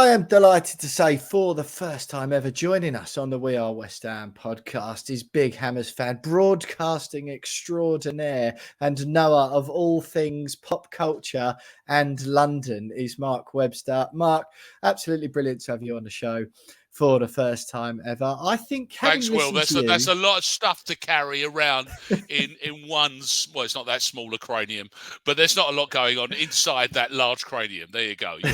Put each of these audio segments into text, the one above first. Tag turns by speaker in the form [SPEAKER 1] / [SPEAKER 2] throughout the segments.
[SPEAKER 1] I am delighted to say, for the first time ever, joining us on the We Are West Ham podcast is Big Hammers fan, broadcasting extraordinaire, and knower of all things pop culture and London is Mark Webster. Mark, absolutely brilliant to have you on the show for the first time ever. I think
[SPEAKER 2] Thanks, Will. That's
[SPEAKER 1] a
[SPEAKER 2] a lot of stuff to carry around in one's, well, it's not that small a cranium, but there's not a lot going on inside that large cranium. There you go. You're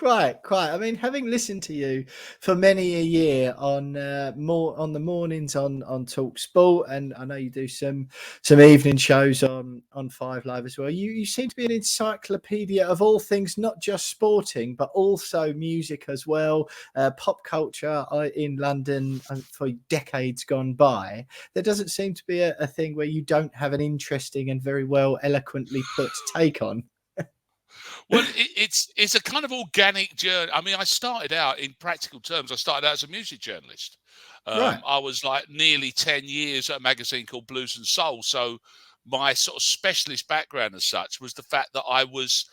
[SPEAKER 2] right.
[SPEAKER 1] Quite. I mean, having listened to you for many a year on more on the mornings on talkSPORT, and I know you do some evening shows on Five Live as well. You seem to be an encyclopedia of all things, not just sporting, but also music as well, pop culture in London for decades gone by. There doesn't seem to be a thing where you don't have an interesting and very well eloquently put take on.
[SPEAKER 2] Well, it's a kind of organic journey. I mean, I started out, in practical terms, I started out as a music journalist.
[SPEAKER 1] Right.
[SPEAKER 2] I was like nearly 10 years at a magazine called Blues and Soul. So my sort of specialist background as such was the fact that I was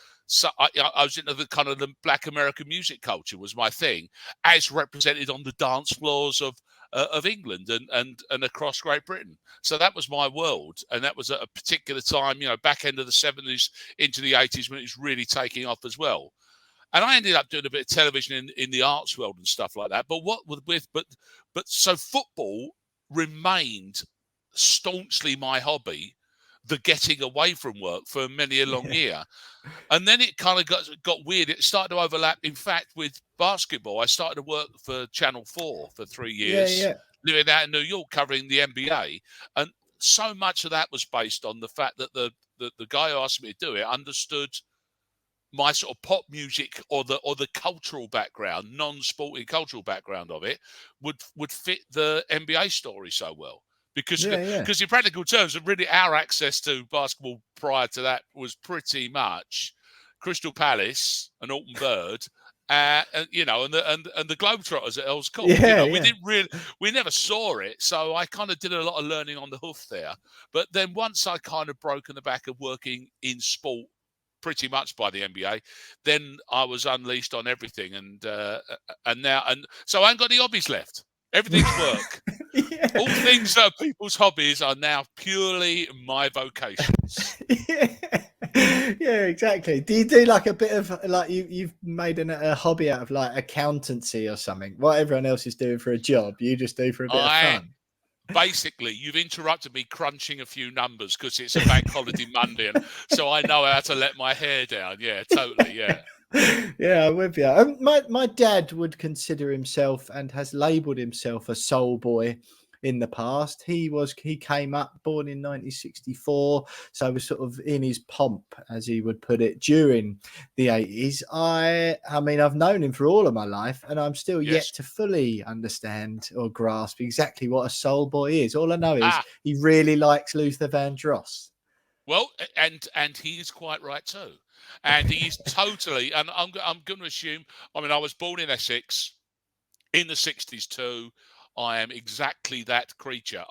[SPEAKER 2] into the kind of the Black American music culture was my thing, as represented on the dance floors of England and across Great Britain. So that was my world, and that was at a particular time, back end of the 70s into the 80s when it was really taking off as well. And I ended up doing a bit of television in the arts world and stuff like that. But so football remained staunchly my hobby, the getting away from work for many a long year. And then it kind of got weird. It started to overlap, in fact, with basketball. I started to work for Channel 4 for 3 years, living out in New York, covering the NBA. And so much of that was based on the fact that the guy who asked me to do it understood my sort of pop music or the cultural background, non-sporting cultural background of it would fit the NBA story so well. Because in practical terms, really our access to basketball prior to that was pretty much Crystal Palace and Alton Bird, and the Globetrotters at Earls Court. We never saw it, so I kind of did a lot of learning on the hoof there. But then once I kind of broken the back of working in sport, pretty much by the NBA, then I was unleashed on everything, and so I ain't got any hobbies left. Everything's work. All things that are people's hobbies are now purely my vocations.
[SPEAKER 1] Yeah, exactly. Do you do like a bit of like you've made a hobby out of like accountancy or something? What everyone else is doing for a job, you just do for a bit of fun.
[SPEAKER 2] Basically, you've interrupted me crunching a few numbers because it's a bank holiday Monday, and so I know how to let my hair down. Yeah, totally. Yeah.
[SPEAKER 1] Yeah, I'm with you. My dad would consider himself and has labelled himself a soul boy in the past. He came up, born in 1964, so was sort of in his pomp, as he would put it, during the 80s. I mean, I've known him for all of my life, and I'm still yet to fully understand or grasp exactly what a soul boy is. All I know is he really likes Luther Vandross.
[SPEAKER 2] Well, and he is quite right too. And he's totally, and I'm going to assume, I mean, I was born in Essex in the 60s too. I am exactly that creature.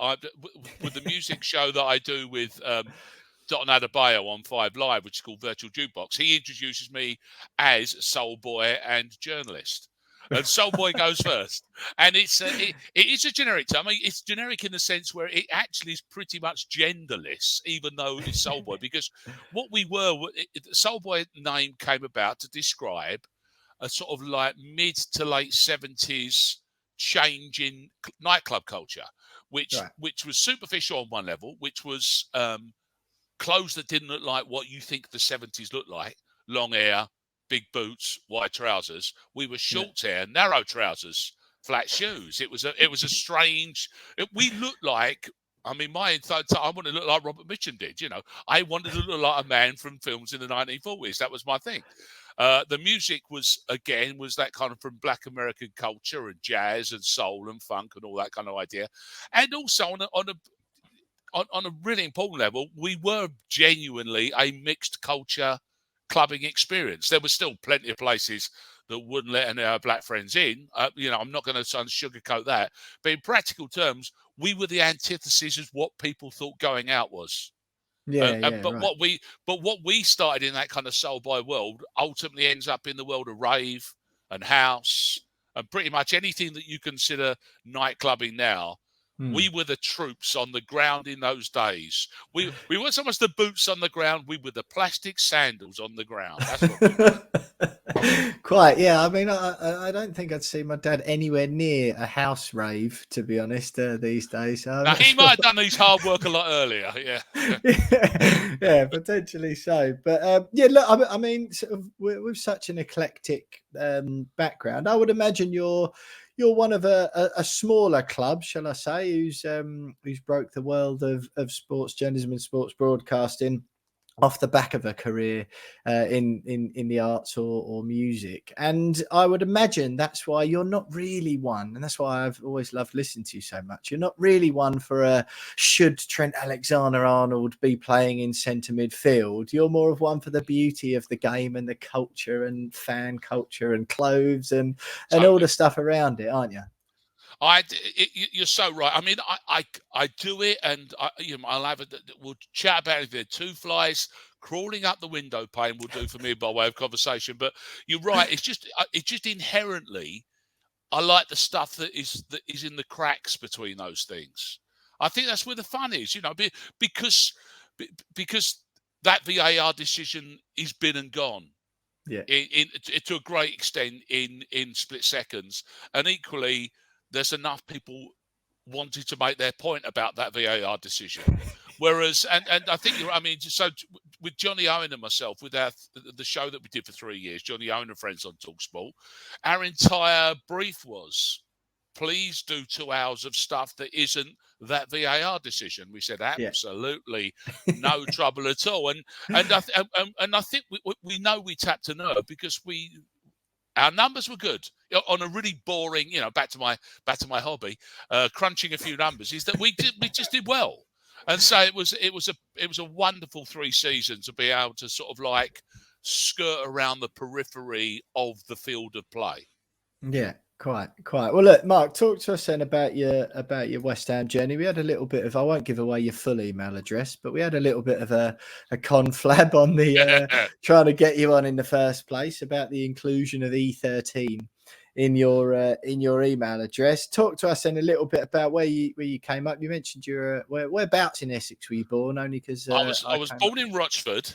[SPEAKER 2] With the music show that I do with Don Adebayo on 5 Live, which is called Virtual Jukebox, he introduces me as soul boy and journalist. And soul boy goes first. And it is a generic term. I mean, it's generic in the sense where it actually is pretty much genderless, even though it's soul boy. Because what we were, the soul boy name came about to describe a sort of like mid to late 70s change in nightclub culture, which was superficial on one level, which was clothes that didn't look like what you think the 70s looked like, long hair, big boots, wide trousers. We were short hair, narrow trousers, flat shoes. It was a strange. We looked like. I mean, I wanted to look like Robert Mitchum did. I wanted to look like a man from films in the 1940s. That was my thing. The music was that kind of from Black American culture and jazz and soul and funk and all that kind of idea, and also on a really important level, we were genuinely a mixed culture clubbing experience. There were still plenty of places that wouldn't let any of our black friends in. I'm not going to sugarcoat that. But in practical terms, we were the antithesis of what people thought going out was. What we started in that kind of soul boy world ultimately ends up in the world of rave, and house and pretty much anything that you consider nightclubbing now. We were the troops on the ground in those days. We weren't so much the boots on the ground. We were the plastic sandals on the ground. That's what we were.
[SPEAKER 1] Quite, yeah. I mean, I don't think I'd see my dad anywhere near a house rave, to be honest, these days. So I'm
[SPEAKER 2] Now,
[SPEAKER 1] not
[SPEAKER 2] he
[SPEAKER 1] sure.
[SPEAKER 2] might have done his hard work a lot earlier. Yeah.
[SPEAKER 1] Yeah, potentially so. But yeah, look, I mean, sort of with such an eclectic background, I would imagine you're one of a smaller club, shall I say, who's broke the world of sports journalism and sports broadcasting off the back of a career in the arts or music. And I would imagine that's why you're not really one, and that's why I've always loved listening to you so much. You're not really one for a should Trent Alexander-Arnold be playing in centre midfield. You're more of one for the beauty of the game and the culture and fan culture and clothes and all the stuff around it, aren't you?
[SPEAKER 2] You're so right. I mean, I do it, and I'll have it. We'll chat about it. There, two flies crawling up the window pane will do for me by way of conversation. But you're right. It's just inherently, I like the stuff that is in the cracks between those things. I think that's where the fun is, because that VAR decision is been and gone.
[SPEAKER 1] Yeah.
[SPEAKER 2] To a great extent in split seconds, and equally there's enough people wanting to make their point about that VAR decision. Whereas, and I think so with Johnny Owen and myself, with the show that we did for 3 years, Johnny Owen and Friends on talkSPORT, our entire brief was, please do 2 hours of stuff that isn't that VAR decision. We said absolutely no trouble at all, and I think we know we tapped a nerve because our numbers were good on a really boring, back to my hobby, crunching a few numbers. Is that we just did well, and so it was a wonderful 3 seasons to be able to sort of like skirt around the periphery of the field of play.
[SPEAKER 1] Yeah, quite. Well, look, Mark, talk to us then about your West Ham journey. We had a little bit of, I won't give away your full email address, but we had a little bit of a conflab on the trying to get you on in the first place about the inclusion of E13 in your email address. Talk to us then a little bit about where you came up. You mentioned whereabouts in Essex were you born? Only because
[SPEAKER 2] I was born in Rochford.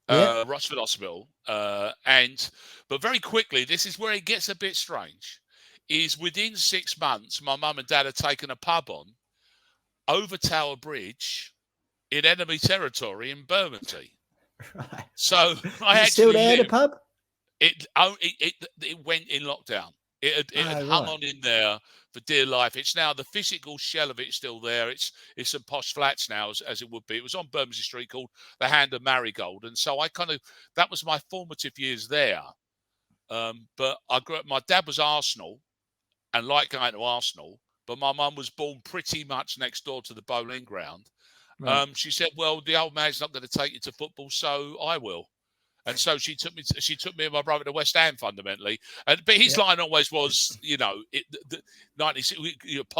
[SPEAKER 2] Rochford Hospital, but very quickly, this is where it gets a bit strange, is within 6 months, my mum and dad had taken a pub on over Tower Bridge in enemy territory in Bermondsey.
[SPEAKER 1] Right.
[SPEAKER 2] So
[SPEAKER 1] I actually still there, the pub?
[SPEAKER 2] It went in lockdown. It had hung on in there for dear life. It's now the physical shell of it's still there. It's some posh flats now, as it would be. It was on Bermondsey Street called the Hand of Marigold, and so that was my formative years there. But I grew up. My dad was Arsenal, and liked going to Arsenal. But my mum was born pretty much next door to the bowling ground. Right. She said, "Well, the old man's not going to take you to football, so I will." And so she took me and my brother to West Ham fundamentally. But his line always was, pot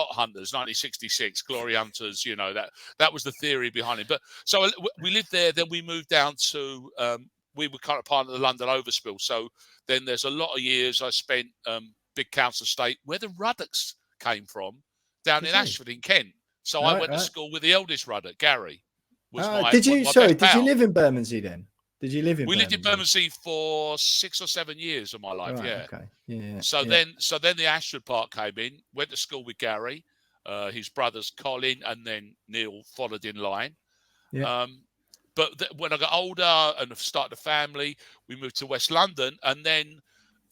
[SPEAKER 2] hunters, 1966, glory hunters. That was the theory behind it. But so we lived there. Then we moved down to we were kind of part of the London Overspill. So then there's a lot of years I spent big council estate where the Ruddocks came from, down in Ashford in Kent. So I went to school with the eldest Ruddock, Gary.
[SPEAKER 1] Did you live in Bermondsey then? Did you live in?
[SPEAKER 2] We lived in Bermondsey for 6 or 7 years of my life.
[SPEAKER 1] Right,
[SPEAKER 2] yeah.
[SPEAKER 1] Okay. Yeah.
[SPEAKER 2] So then the Ashford part came in. Went to school with Gary, his brothers Colin and then Neil followed in line.
[SPEAKER 1] Yeah.
[SPEAKER 2] But when I got older and started a family, we moved to West London. And then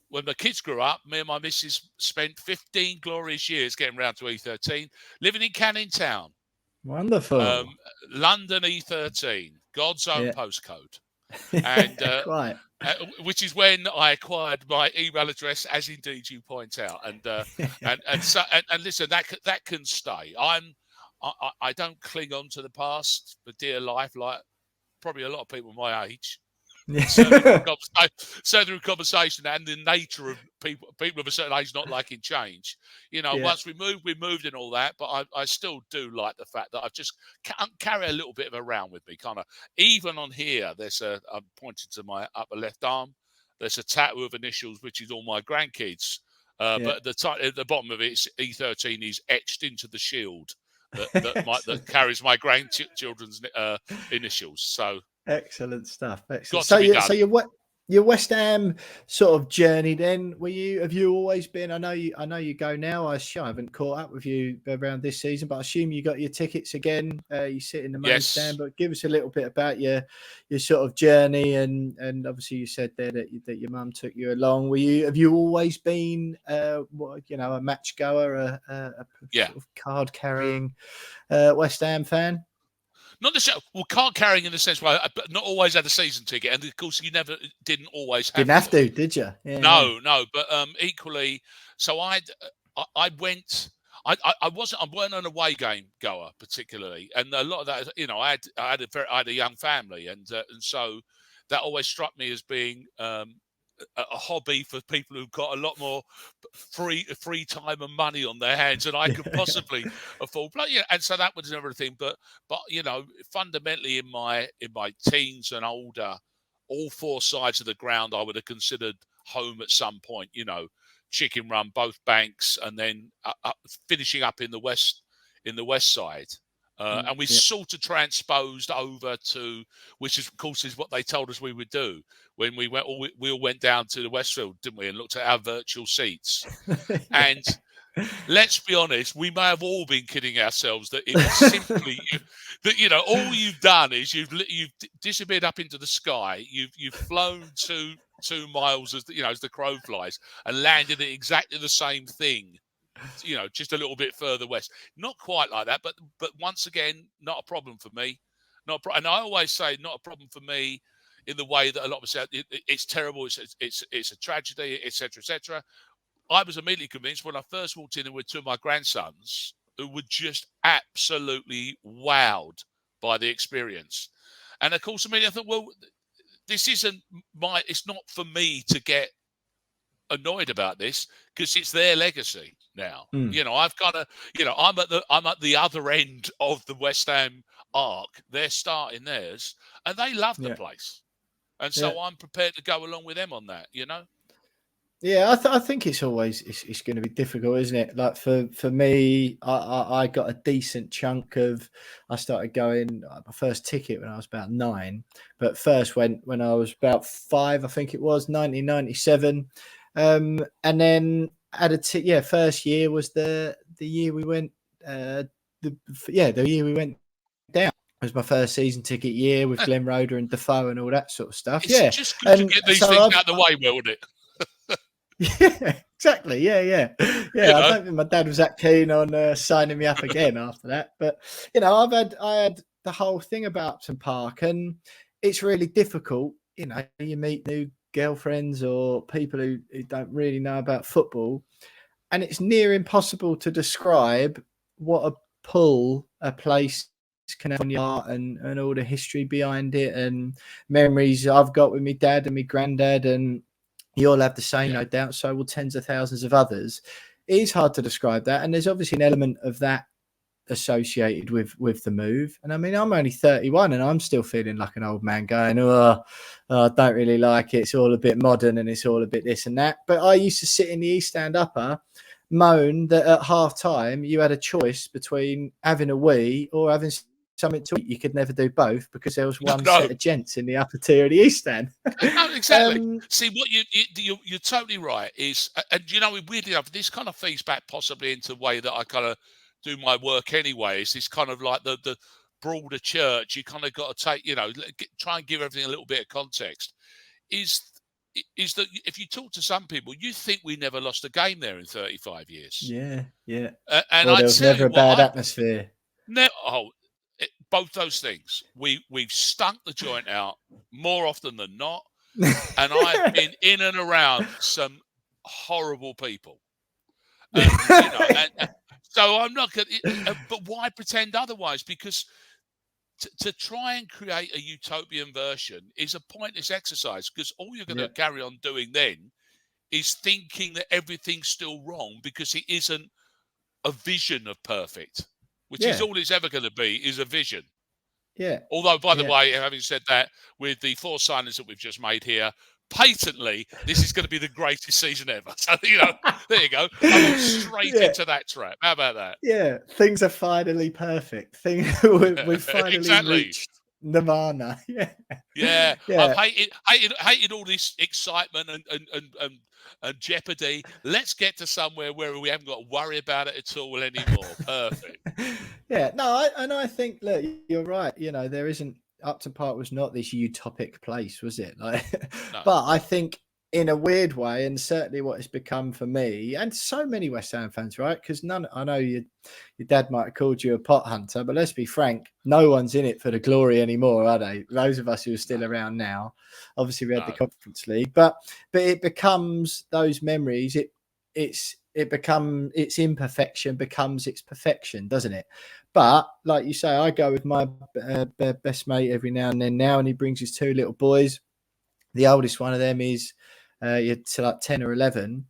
[SPEAKER 2] when the kids grew up, me and my missus spent 15 glorious years getting round to E13, living in Canning Town.
[SPEAKER 1] Wonderful.
[SPEAKER 2] London E13, God's own postcode. And which is when I acquired my email address, as indeed you point out, and listen, that can stay. I don't cling on to the past for dear life, like probably a lot of people my age. Certainly through conversation and the nature of people of a certain age not liking change. Once we moved and all that, but I still do like the fact that I've just carry a little bit of around with me, kind of. Even on here, I'm pointing to my upper left arm. there's a tattoo of initials, which is all my grandkids. But at the bottom of it, it's E13 is etched into the shield that carries my grandchildren's initials. So
[SPEAKER 1] excellent stuff. Excellent.
[SPEAKER 2] got to be done.
[SPEAKER 1] So your West Ham sort of journey then, have you always been, I know you go now, I haven't caught up with you around this season, but I assume you got your tickets again. You sit in the main stand, but give us a little bit about your sort of journey, and obviously you said there that your mum took you along. Have you always been a match goer, a sort of card carrying West Ham fan?
[SPEAKER 2] Not necessarily. Well, card carrying in the sense where but not always had a season ticket, and of course you didn't always have.
[SPEAKER 1] Didn't have to, did you? Yeah,
[SPEAKER 2] no. But equally, so I went. I weren't an away game goer particularly, and a lot of that, I had a young family, and so that always struck me as being a hobby for people who've got a lot more free time and money on their hands than I could possibly afford. But, and so that was everything. But fundamentally in my teens and older, all four sides of the ground I would have considered home at some point. Chicken Run, both banks, and then finishing up in the west side. And we sort of transposed over to, which is, of course, is what they told us we would do when we all went down to the Westfield, didn't we, and looked at our virtual seats. And let's be honest, we may have all been kidding ourselves that it was simply that all you've done is you've disappeared up into the sky, you've flown 2 miles as the crow flies, and landed at exactly the same thing. Just a little bit further west. Not quite like that, but once again, not a problem for me. And I always say, not a problem for me in the way that a lot of us say it's terrible, it's a tragedy, etc., etc. I was immediately convinced when I first walked in with 2 of my grandsons who were just absolutely wowed by the experience. And of course, immediately I thought, well, it's not for me to get annoyed about this because it's their legacy now. I've kind of, I'm at the other end of the West Ham arc. They're starting theirs, and they love the place, and so I'm prepared to go along with them on that.
[SPEAKER 1] Yeah, I think it's always it's going to be difficult, isn't it? Like for me, I got a decent chunk of. I started going my first ticket when I was about 9, but first went when I was about 5. I think it was 1997. And then first year was the year we went the year we went down. It was my first season ticket year with Glenn Roeder and Defoe and all that sort of stuff.
[SPEAKER 2] It's just good to get these things out of the way, wouldn't it?
[SPEAKER 1] Yeah, exactly. Yeah. I don't think my dad was that keen on signing me up again after that. But I had the whole thing about Upton Park, and it's really difficult. You meet new girlfriends or people who don't really know about football, and it's near impossible to describe what a pull a place can have on your heart and all the history behind it and memories I've got with my dad and my granddad, and you all have the same, no doubt. So will tens of thousands of others. It is hard to describe that, and there's obviously an element of that associated with the move. And I mean, I'm only 31 and I'm still feeling like an old man going, I don't really like it. It's all a bit modern and it's all a bit this and that. But I used to sit in the East Stand upper, moan that at half time you had a choice between having a wee or having something to eat. You could never do both because there was one set of gents in the upper tier of the East Stand.
[SPEAKER 2] No, exactly. See, what you're totally right is, and weirdly enough, this kind of feeds back possibly into the way that I kind of do my work anyway. It's this kind of like the broader church. You kind of got to take, try and give everything a little bit of context. Is that if you talk to some people, you think we never lost a game there in 35 years.
[SPEAKER 1] Yeah.
[SPEAKER 2] And
[SPEAKER 1] there was never a bad atmosphere.
[SPEAKER 2] Both those things. We've stunk the joint out more often than not. And I've been in and around some horrible people. So I'm not going to, but why pretend otherwise? Because to try and create a utopian version is a pointless exercise, because all you're going to carry on doing then is thinking that everything's still wrong because it isn't a vision of perfect, which is all it's ever going to be, is a vision.
[SPEAKER 1] Yeah.
[SPEAKER 2] Although, by the way, having said that, with the 4 signings that we've just made here, patently, this is going to be the greatest season ever. So, there you go. I'm on straight into that trap. How about that?
[SPEAKER 1] Yeah, things are finally perfect. We've finally
[SPEAKER 2] Exactly.
[SPEAKER 1] reached Nirvana. Yeah.
[SPEAKER 2] Yeah,
[SPEAKER 1] Yeah.
[SPEAKER 2] I've hated all this excitement and jeopardy. Let's get to somewhere where we haven't got to worry about it at all anymore. Perfect.
[SPEAKER 1] Yeah, no, I think, look, you're right. There isn't, Upton Park was not this utopic place, was it? Like,
[SPEAKER 2] No.
[SPEAKER 1] but I think in a weird way, and certainly what it's become for me and so many West Ham fans, right? Because I know your dad might have called you a pot hunter, but let's be frank, no one's in it for the glory anymore, are they? Those of us who are still around now. Obviously, we had the Conference League, but it becomes those memories. Its imperfection becomes its perfection, doesn't it? But like you say, I go with my best mate every now and then now, and he brings his two little boys. The oldest one of them is to like 10 or 11.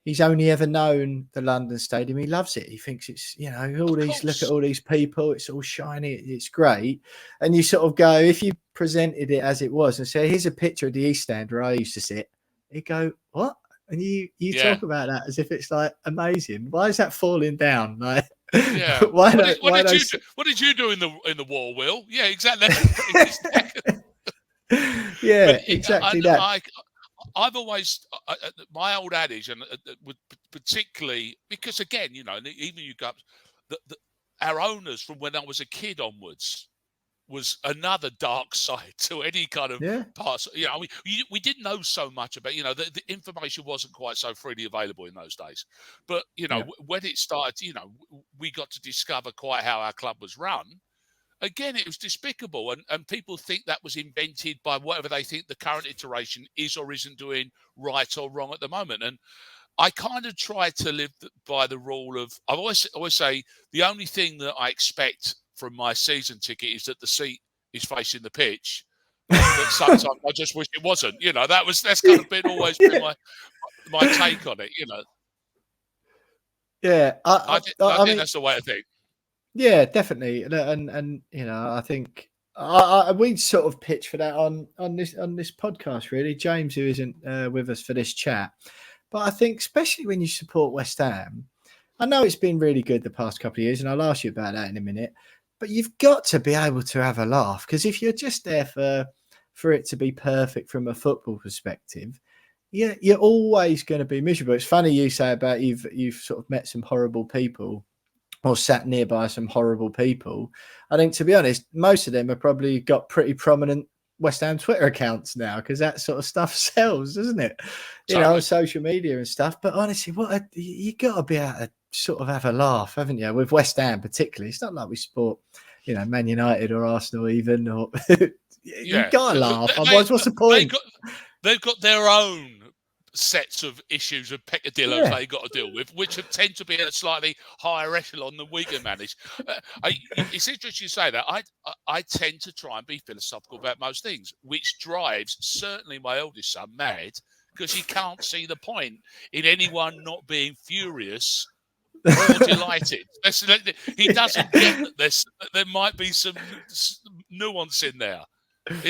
[SPEAKER 1] He's only ever known the London Stadium. He loves it. He thinks it's, look at all these people. It's all shiny. It's great. And you sort of go, if you presented it as it was and say, here's a picture of the East Stand where I used to sit, you go, what? And you talk about that as if it's like amazing. Why is that falling down? Like,
[SPEAKER 2] yeah. What did you do in the war, Will? Yeah, exactly.
[SPEAKER 1] Yeah, exactly that.
[SPEAKER 2] I've always my old adage, and particularly because again, even you go, our owners from when I was a kid onwards was another dark side to any kind of parts. We didn't know so much about, the information wasn't quite so freely available in those days. But, when it started, we got to discover quite how our club was run. Again, it was despicable. And people think that was invented by whatever they think the current iteration is or isn't doing right or wrong at the moment. And I kind of try to live by the rule of, I always say the only thing that I expect from my season ticket is that the seat is facing the pitch. But sometimes I just wish it wasn't. That's kind of always been my take on it.
[SPEAKER 1] Yeah,
[SPEAKER 2] I think that's the way I think.
[SPEAKER 1] Yeah, definitely, and I think we sort of pitch for that on this podcast. Really, James, who isn't with us for this chat, but I think especially when you support West Ham, I know it's been really good the past couple of years, and I'll ask you about that in a minute. But you've got to be able to have a laugh, because if you're just there for it to be perfect from a football perspective, you're always going to be miserable. It's funny you say about you've sort of met some horrible people or sat nearby some horrible people. I think, to be honest, most of them have probably got pretty prominent West Ham Twitter accounts now, because that sort of stuff sells, doesn't it? On social media and stuff. But honestly, you got to be able to sort of have a laugh, haven't you? With West Ham particularly, it's not like we support, Man United or Arsenal even. Or you got to laugh. Otherwise, what's the point?
[SPEAKER 2] They've got their own sets of issues of peccadillos they got to deal with, which tend to be at a slightly higher echelon than we can manage. It's interesting you say that. I tend to try and be philosophical about most things, which drives certainly my eldest son mad, because he can't see the point in anyone not being furious or delighted. He doesn't get that there might be some nuance in there.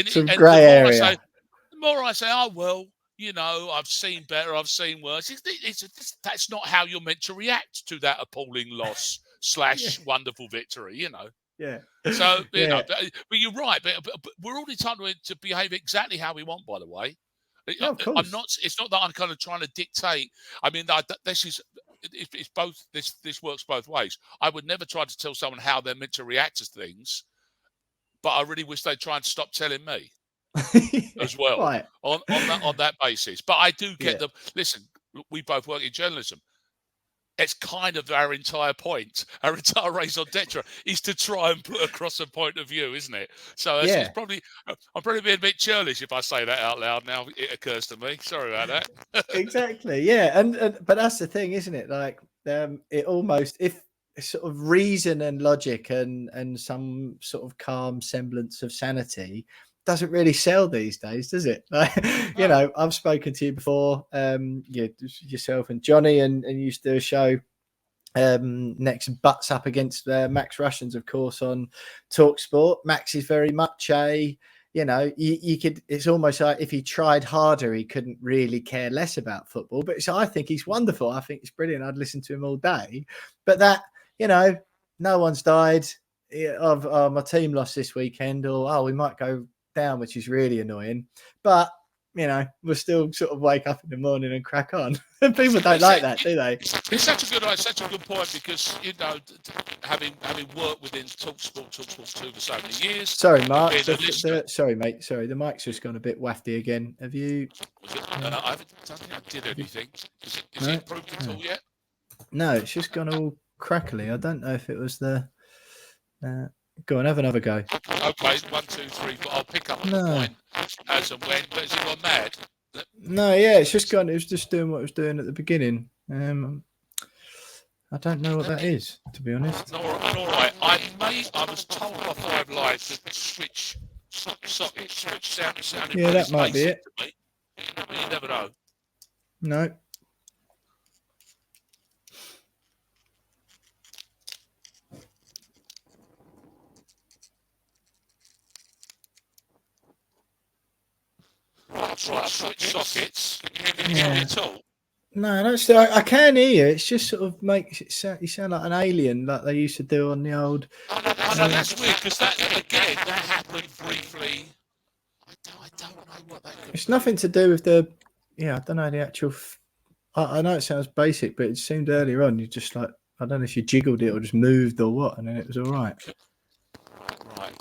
[SPEAKER 1] Some grey area.
[SPEAKER 2] The more I say, oh, well, I've seen better, I've seen worse. That's not how you're meant to react to that appalling loss / wonderful victory,
[SPEAKER 1] Yeah.
[SPEAKER 2] So, but you're right. But we're all entitled to behave exactly how we want, by the way.
[SPEAKER 1] Yeah, of course.
[SPEAKER 2] It's not that I'm kind of trying to dictate. I mean, it's both. This works both ways. I would never try to tell someone how they're meant to react to things, but I really wish they'd try and stop telling me. As well,
[SPEAKER 1] right.
[SPEAKER 2] on that basis. But I do get them. Listen, we both work in journalism. It's kind of our entire point, our entire raison d'etre is to try and put across a point of view, isn't it? So it's probably, I'm probably being a bit churlish if I say that out loud now. It occurs to me. Sorry about that.
[SPEAKER 1] Exactly. Yeah, but that's the thing, isn't it? Like, it almost, if sort of reason and logic and some sort of calm semblance of sanity doesn't really sell these days, does it? No. I've spoken to you before, yourself and Johnny, and you used to do a show next butts up against Max Russians, of course, on talkSPORT. Max is very much a you know, you could. It's almost like if he tried harder, he couldn't really care less about football. But so I think he's wonderful. I think it's brilliant. I'd listen to him all day. But that, you know, no one's died. Of my team lost this weekend, or we might go down, which is really annoying. But you know, we'll still sort of wake up in the morning and crack on. People don't like that, do they?
[SPEAKER 2] It's such a good point because, you know, having worked within talkSPORT 2 for so many years.
[SPEAKER 1] Sorry, Mark. Sorry, mate. Sorry, the mic's just gone a bit wafty again. Have you?
[SPEAKER 2] I don't think I did anything. Is it improved at all yet?
[SPEAKER 1] No, it's just gone all crackly. I don't know if it was the. Go on, have another go.
[SPEAKER 2] Okay, 1, 2, 3, but I'll pick up on the point as and when. But has it gone mad?
[SPEAKER 1] No, yeah, it's just gone. It was just doing what it was doing at the beginning. I don't know what that is, to be honest.
[SPEAKER 2] All right. I was told by 5 Live to switch sockets, switch sound.
[SPEAKER 1] Yeah, that might be it.
[SPEAKER 2] You never know.
[SPEAKER 1] No.
[SPEAKER 2] Right, switch sockets. Can you hear me at all?
[SPEAKER 1] No, I can hear you. It's just sort of makes it sound. You sound like an alien, like they used to do on the old.
[SPEAKER 2] That's weird because that happened briefly. I don't know what that could be.
[SPEAKER 1] It's nothing to do with the. Yeah, I don't know the actual. I know it sounds basic, but it seemed earlier on you just like I don't know if you jiggled it or just moved or what, and then it was all right.
[SPEAKER 2] Right.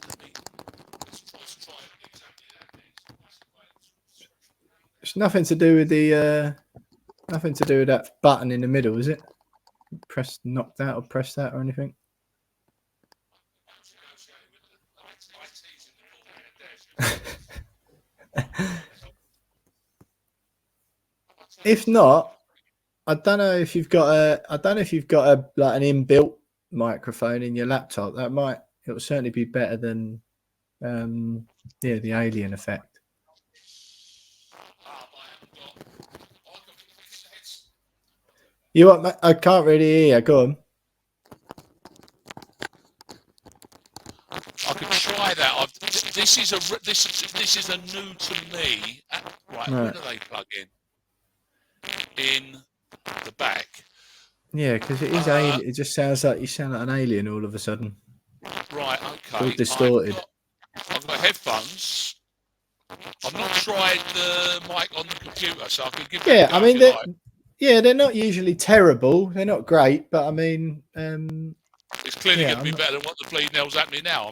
[SPEAKER 1] It's nothing to do with the. Nothing to do with that button in the middle, is it? Press knock that or press that or anything? If not, I don't know if you've got a like an inbuilt microphone in your laptop. It'll certainly be better than the alien effect. You what? I can't really hear you. Go on.
[SPEAKER 2] I could try that. This is a new to me. Right. Where do they plug in? In the back.
[SPEAKER 1] Yeah, because it is alien. It just sounds like you sound like an alien all of a sudden.
[SPEAKER 2] Right. Okay.
[SPEAKER 1] All distorted.
[SPEAKER 2] I've got headphones. I've not tried the mic on the computer, so I could give.
[SPEAKER 1] Yeah, I mean, they're not usually terrible. They're not great, but I mean,
[SPEAKER 2] it's clearly going to be better than what the bleeding hell's happening now.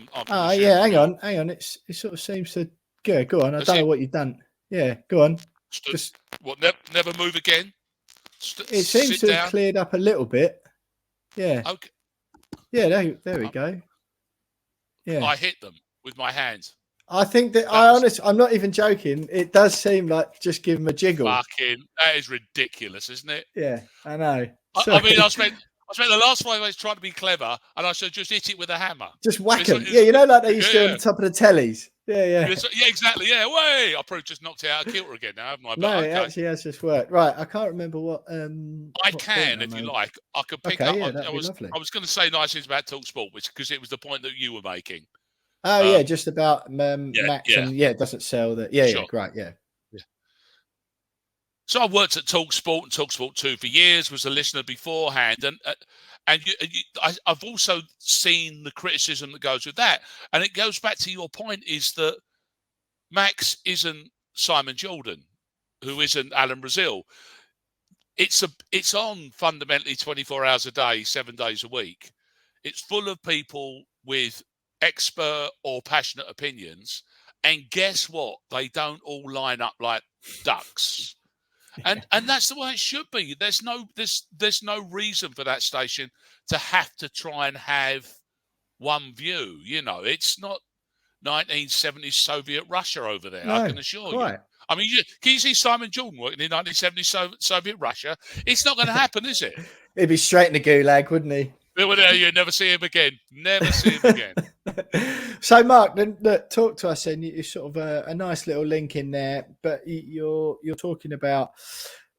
[SPEAKER 1] Yeah, hang on. It sort of seems to. Yeah, go on. I don't know what you've done. Yeah, go on. Just
[SPEAKER 2] what? Never move again.
[SPEAKER 1] It seems to have cleared up a little bit. Yeah.
[SPEAKER 2] Okay.
[SPEAKER 1] Yeah, there we go. Yeah.
[SPEAKER 2] I hit them with my hands.
[SPEAKER 1] I think that I'm not even joking. It does seem like just give them a jiggle.
[SPEAKER 2] That is ridiculous, isn't it?
[SPEAKER 1] Yeah, I know.
[SPEAKER 2] I mean, I spent the last 5 days trying to be clever, and I should just hit it with a hammer.
[SPEAKER 1] Just whack them. Yeah, you know, like they used to do on the top of the tellies. Yeah.
[SPEAKER 2] Yeah, exactly. Yeah, way. I probably just knocked it out of kilter again now, haven't I?
[SPEAKER 1] But, it actually has just worked. Right, I can't remember what.
[SPEAKER 2] I can, if you like. I could pick up.
[SPEAKER 1] Yeah, that'd be lovely.
[SPEAKER 2] I was going to say nice things about talkSPORT, because it was the point that you were making.
[SPEAKER 1] Oh yeah, just about Max and it doesn't sell that. Yeah, sure. Great, yeah.
[SPEAKER 2] So I worked at talkSPORT and talkSPORT 2 for years. Was a listener beforehand, and I've also seen the criticism that goes with that. And it goes back to your point: is that Max isn't Simon Jordan, who isn't Alan Brazil. It's on fundamentally 24 hours a day, 7 days a week. It's full of people with expert or passionate opinions, and guess what? They don't all line up like ducks. And that's the way it should be. There's no reason for that station to have to try and have one view. You know, it's not 1970s Soviet Russia over there. No, I can assure you. I mean, can you see Simon Jordan working in 1970s Soviet Russia? It's not going to happen, is it?
[SPEAKER 1] He'd be straight in the gulag, wouldn't he?
[SPEAKER 2] You'd never see him again. Never see him again.
[SPEAKER 1] So, Mark, then talk to us. And you sort of a nice little link in there, but you're talking about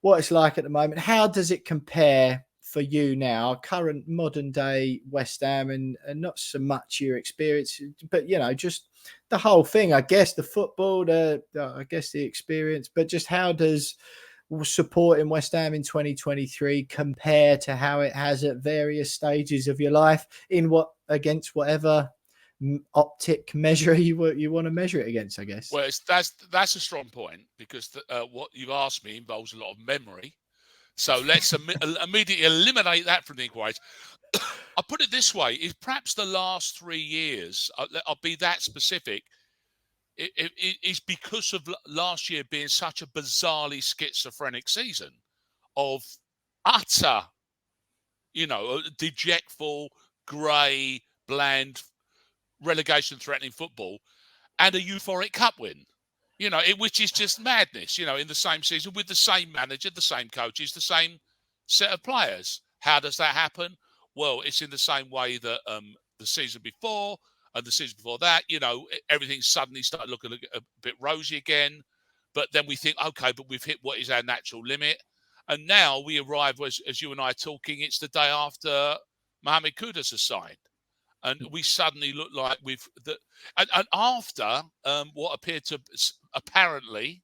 [SPEAKER 1] what it's like at the moment. How does it compare for you now, current modern day West Ham, and not so much your experience, but just the whole thing, I guess, the football, I guess the experience, but just how does supporting West Ham in 2023 compare to how it has at various stages of your life against whatever optic measure you want to measure it against, I guess?
[SPEAKER 2] Well, that's a strong point, because what you've asked me involves a lot of memory. So let's immediately eliminate that from the inquiries. I'll put it this way: is perhaps the last 3 years, I'll be that specific, it's because of last year being such a bizarrely schizophrenic season of utter, dejectful, grey, bland, relegation-threatening football, and a euphoric cup win. Which is just madness, in the same season with the same manager, the same coaches, the same set of players. How does that happen? Well, it's in the same way that the season before and the season before that, everything suddenly started looking a bit rosy again. But then we think, okay, but we've hit what is our natural limit. And now we arrive, as you and I are talking, it's the day after Mohamed Kudus has signed. And we suddenly look like and after what appeared to apparently,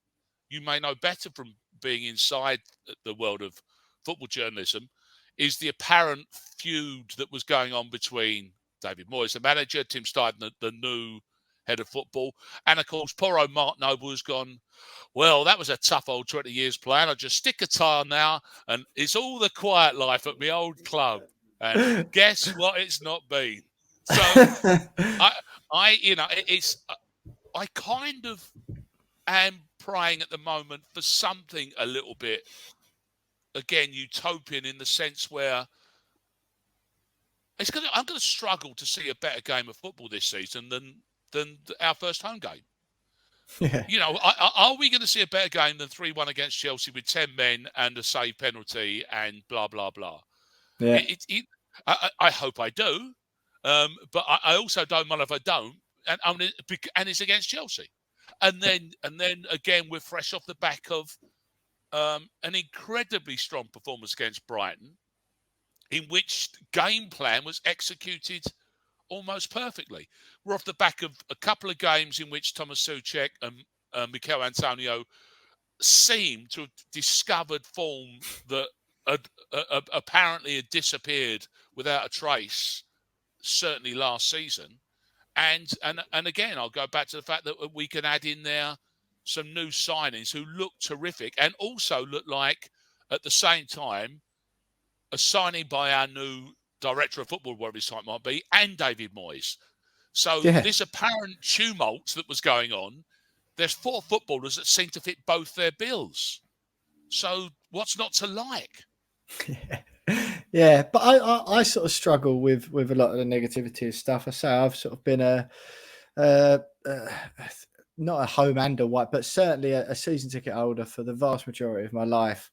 [SPEAKER 2] you may know better from being inside the world of football journalism, is the apparent feud that was going on between David Moyes, the manager, Tim Steidten, the new head of football, and of course, poor old Mark Noble has gone, well, that was a tough old 20 years plan. I'll just stick a tie on now, and it's all the quiet life at my old club. And guess what? It's not been. So I kind of am praying at the moment for something a little bit, again, utopian, in the sense where I'm going to struggle to see a better game of football this season than our first home game.
[SPEAKER 1] Yeah.
[SPEAKER 2] Are we going to see a better game than 3-1 against Chelsea with 10 men and a save penalty and blah, blah, blah?
[SPEAKER 1] Yeah.
[SPEAKER 2] I hope I do. But I also don't mind if I don't, and it's against Chelsea, and then again we're fresh off the back of an incredibly strong performance against Brighton, in which game plan was executed almost perfectly. We're off the back of a couple of games in which Thomas Souček and Mikel Antonio seemed to have discovered form that apparently had disappeared without a trace, certainly last season. And again, I'll go back to the fact that we can add in there some new signings who look terrific, and also look like, at the same time, a signing by our new director of football, whatever his type might be, and David Moyes. So this apparent tumult that was going on, there's 4 footballers that seem to fit both their bills. So what's not to like?
[SPEAKER 1] Yeah, but I sort of struggle with a lot of the negativity of stuff. I say I've sort of been not a home and a white, but certainly a season ticket holder for the vast majority of my life,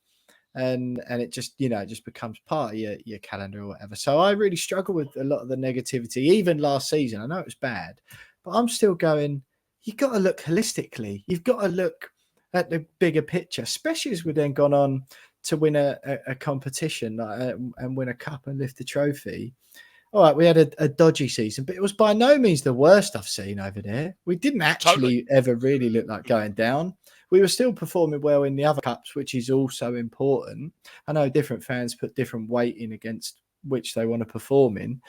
[SPEAKER 1] and it just just becomes part of your calendar or whatever. So I really struggle with a lot of the negativity. Even last season, I know it was bad, but I'm still going. You've got to look holistically. You've got to look at the bigger picture, especially as we've then gone on to win a competition and win a cup and lift the trophy. All right, we had a dodgy season, but it was by no means the worst I've seen over there. We didn't actually ever really look like going down. We were still performing well in the other cups, which is also important. I know different fans put different weight in against which they want to perform in,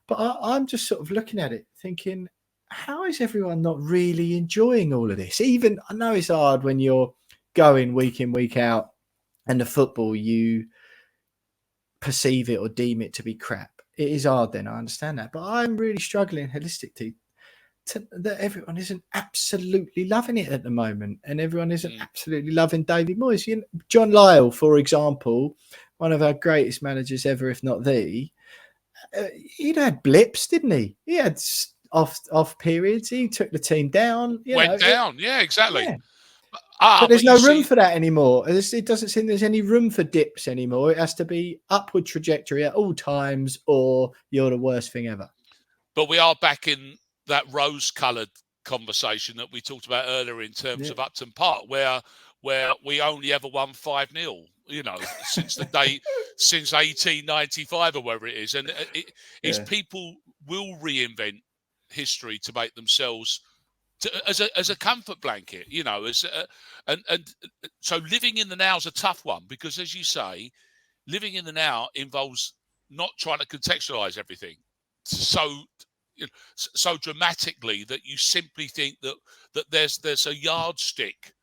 [SPEAKER 1] but I'm just sort of looking at it thinking, how is everyone not really enjoying all of this? Even, I know it's hard when you're going week in, week out, and the football, you perceive it or deem it to be crap. It is hard then, I understand that. But I'm really struggling holistically that everyone isn't absolutely loving it at the moment. And everyone isn't absolutely loving David Moyes. John Lyall, for example, one of our greatest managers ever, if not the, he'd had blips, didn't he? He had off periods. He took the team down.
[SPEAKER 2] Went down. Yeah, exactly.
[SPEAKER 1] Yeah. But there's no room for that anymore. It doesn't seem there's any room for dips anymore. It has to be upward trajectory at all times, or you're the worst thing ever.
[SPEAKER 2] But we are back in that rose-coloured conversation that we talked about earlier in terms of Upton Park, where where we only ever won 5-0, since 1895 or whatever it is. And it's people will reinvent history to make themselves as a comfort blanket, and so living in the now is a tough one, because, as you say, living in the now involves not trying to contextualize everything so dramatically that you simply think that there's a yardstick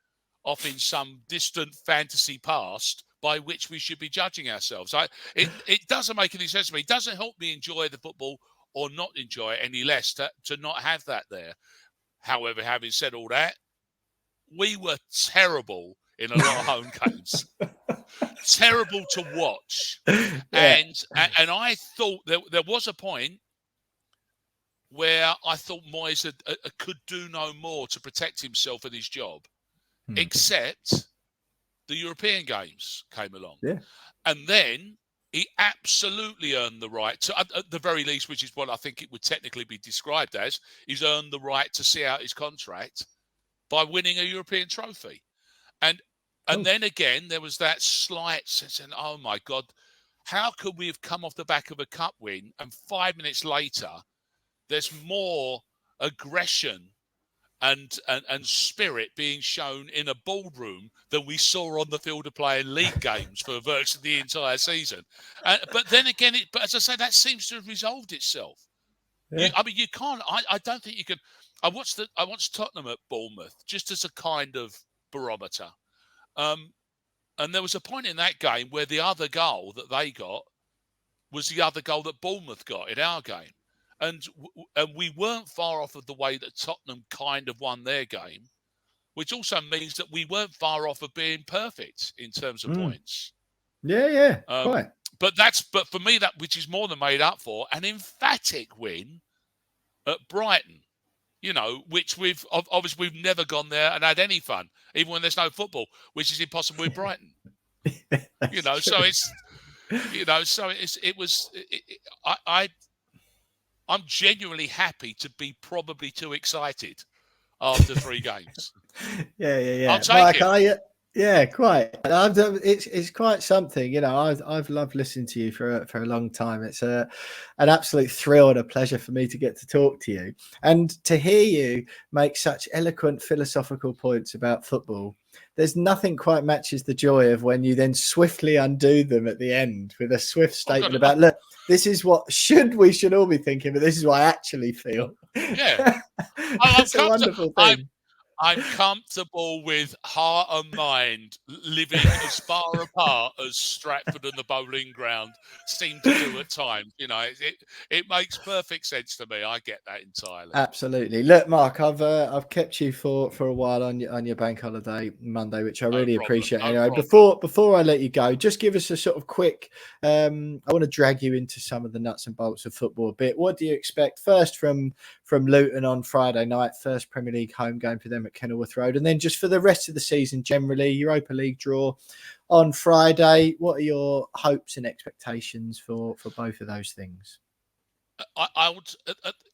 [SPEAKER 2] off in some distant fantasy past by which we should be judging ourselves. It doesn't make any sense to me. It doesn't help me enjoy the football or not enjoy it any less to not have that there. However, having said all that, we were terrible in a lot of home games. Terrible to watch.
[SPEAKER 1] Yeah.
[SPEAKER 2] And I thought there was a point where I thought Moyes could do no more to protect himself and his job, except the European games came along.
[SPEAKER 1] Yeah.
[SPEAKER 2] And then he absolutely earned the right to, at the very least, which is what I think it would technically be described as, he's earned the right to see out his contract by winning a European trophy. And then again, there was that slight sense, and oh my God, how could we have come off the back of a cup win and 5 minutes later there's more aggression and spirit being shown in a ballroom than we saw on the field of play in league games for virtually the entire season. But then again, but as I say, that seems to have resolved itself.
[SPEAKER 1] Yeah.
[SPEAKER 2] You can't. I don't think you can. I watched Tottenham at Bournemouth just as a kind of barometer, and there was a point in that game where the other goal that they got was the other goal that Bournemouth got in our game. And we weren't far off of the way that Tottenham kind of won their game, which also means that we weren't far off of being perfect in terms of points.
[SPEAKER 1] Yeah, quite.
[SPEAKER 2] But for me, that which is more than made up for an emphatic win at Brighton, which we've never gone there and had any fun, even when there's no football, which is impossible with Brighton. I'm genuinely happy to be probably too excited after 3 games.
[SPEAKER 1] Yeah.
[SPEAKER 2] I'll take it.
[SPEAKER 1] Yeah, quite. It's quite something. I've loved listening to you for a long time. It's an absolute thrill and a pleasure for me to get to talk to you and to hear you make such eloquent philosophical points about football. There's nothing quite matches the joy of when you then swiftly undo them at the end with a swift statement about, look, this is what we should all be thinking, but this is what I actually feel.
[SPEAKER 2] Yeah.
[SPEAKER 1] It's a wonderful thing.
[SPEAKER 2] I'm comfortable with heart and mind living as far apart as Stratford and the bowling ground seem to do at times. It makes perfect sense to me. I get that entirely.
[SPEAKER 1] Absolutely. Look, Mark, I've kept you for a while on your bank holiday Monday, which I really appreciate. Anyway, before I let you go, just give us a sort of quick. I want to drag you into some of the nuts and bolts of football a bit. What do you expect first from Luton on Friday night? First Premier League home game for them at Kenilworth Road, and then just for the rest of the season generally, Europa League draw on Friday. What are your hopes and expectations for both of those things?
[SPEAKER 2] I would,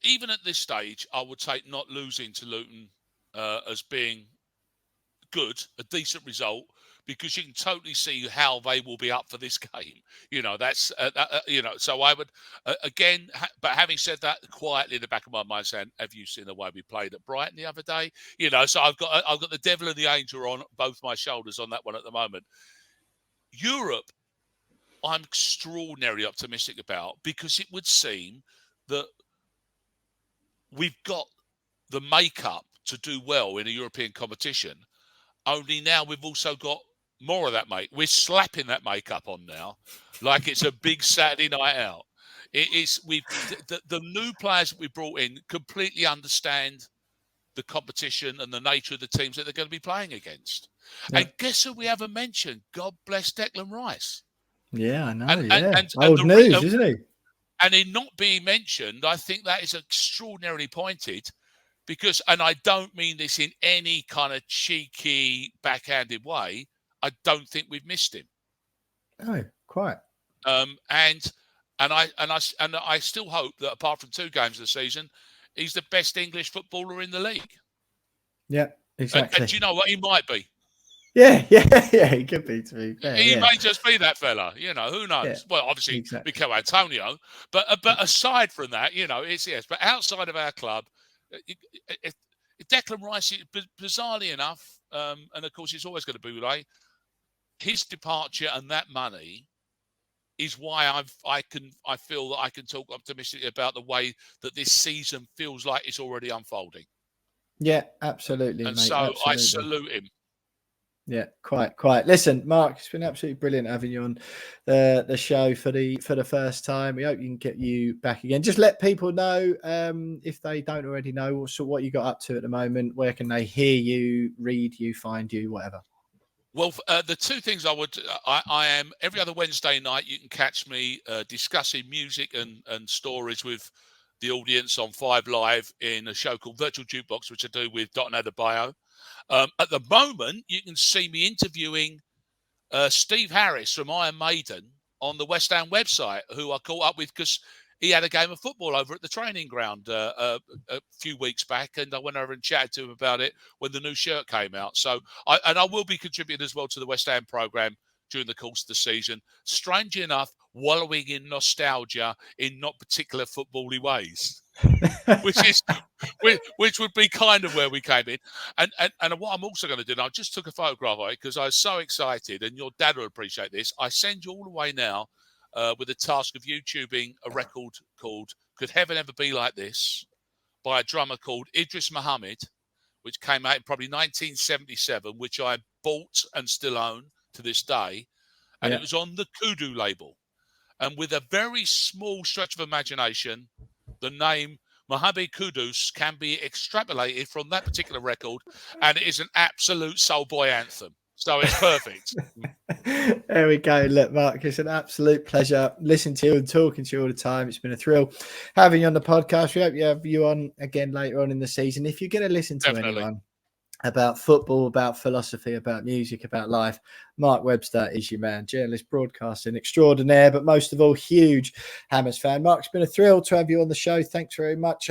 [SPEAKER 2] even at this stage, I would take not losing to Luton as being good, a decent result, because you can totally see how they will be up for this game. That's so I would again. But having said that, quietly in the back of my mind, saying, "Have you seen the way we played at Brighton the other day?" So I've got the devil and the angel on both my shoulders on that one at the moment. Europe, I'm extraordinarily optimistic about, because it would seem that we've got the makeup to do well in a European competition. Only now we've also got more of that, mate. We're slapping that makeup on now, like it's a big Saturday night out. It is. The new players that we brought in completely understand the competition and the nature of the teams that they're going to be playing against. Yeah. And guess who we haven't mentioned? God bless Declan Rice.
[SPEAKER 1] Yeah, I know. And old news, isn't he?
[SPEAKER 2] And in not being mentioned, I think that is extraordinarily pointed. Because, and I don't mean this in any kind of cheeky, backhanded way, I don't think we've missed him.
[SPEAKER 1] No, quite.
[SPEAKER 2] And I still hope that apart from 2 games of the season, he's the best English footballer in the league.
[SPEAKER 1] Yeah, exactly.
[SPEAKER 2] And do you know what? He might be.
[SPEAKER 1] Yeah, he could be, to be fair.
[SPEAKER 2] He
[SPEAKER 1] Yeah,
[SPEAKER 2] may just be that fella, who
[SPEAKER 1] yeah,
[SPEAKER 2] knows? Well, obviously,
[SPEAKER 1] exactly.
[SPEAKER 2] Mikel Antonio, but aside from that, it's yes. But outside of our club, it, it, Declan Rice, bizarrely enough, and of course, it's always going to be like his departure and that money is why I feel that I can talk optimistically about the way that this season feels like it's already unfolding.
[SPEAKER 1] Yeah, absolutely,
[SPEAKER 2] And
[SPEAKER 1] mate.
[SPEAKER 2] so I
[SPEAKER 1] Absolutely.
[SPEAKER 2] salute him.
[SPEAKER 1] Yeah, quite. Listen, Mark, it's been absolutely brilliant having you on the show for the first time. We hope you can get you back again. Just let people know, if they don't already know, what you got up to at the moment. Where can they hear you, read you, find you, whatever?
[SPEAKER 2] Well, the two things I am every other Wednesday night. You can catch me discussing music and stories with the audience on 5 Live in a show called Virtual Jukebox, which I do with Dot and Adebayo. At the moment, you can see me interviewing Steve Harris from Iron Maiden on the West Ham website, who I caught up with because he had a game of football over at the training ground a few weeks back, and I went over and chatted to him about it when the new shirt came out. So, I will be contributing as well to the West Ham programme during the course of the season. Strangely enough, wallowing in nostalgia in not particular football-y ways. which would be kind of where we came in. And what I'm also going to do, and I just took a photograph of it because I was so excited, and your dad will appreciate this. I send you all the way now with the task of YouTubing a record called Could Heaven Ever Be Like This by a drummer called Idris Muhammad, which came out in probably 1977, which I bought and still own to this day. And
[SPEAKER 1] Yeah.
[SPEAKER 2] it was on the Kudu label. And with a very small stretch of imagination, the name Mohamed Kudus can be extrapolated from that particular record, and it is an absolute soul boy anthem. So it's perfect.
[SPEAKER 1] There we go. Look, Mark, it's an absolute pleasure listening to you and talking to you all the time. It's been a thrill having you on the podcast. We hope you have you on again later on in the season. If you're going to listen to
[SPEAKER 2] Definitely.
[SPEAKER 1] anyone about football, about philosophy, about music, about life, Mark Webster is your man. Journalist, broadcasting extraordinaire, but most of all, huge Hammers fan. Mark, it's been a thrill to have you on the show. Thanks very much.